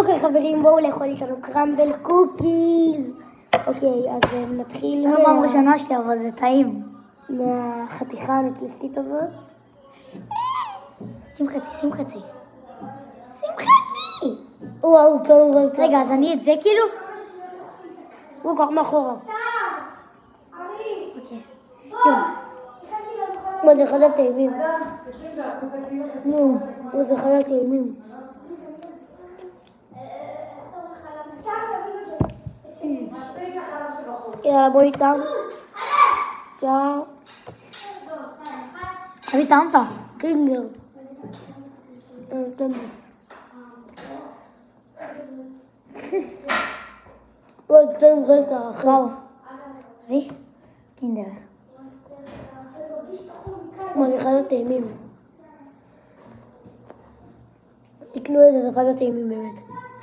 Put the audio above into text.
אוקיי חברים, בואו לאכול איתנו קרמבל קוקיז. אוקיי, אז נתחיל לא פעם ראשונה שלי, אבל זה טעים. מהחתיכה הנקיסטית הזאת. שים חצי, שים חצי. שים חצי! וואו, טוב. רגע, אז אני את זה כאילו? הוא כבר מאחורה. אוקיי. מה זה אחד הטעימים? נו, מה זה אחד הטעימים? יאללה, בואי איתם. יאללה. אבי, טעמת? קינגר. תן לי. בואי, תן רגע אחר. אבי? קינדר. מה זה אחד הטעימים? תקנו את זה, זה אחד הטעימים באמת.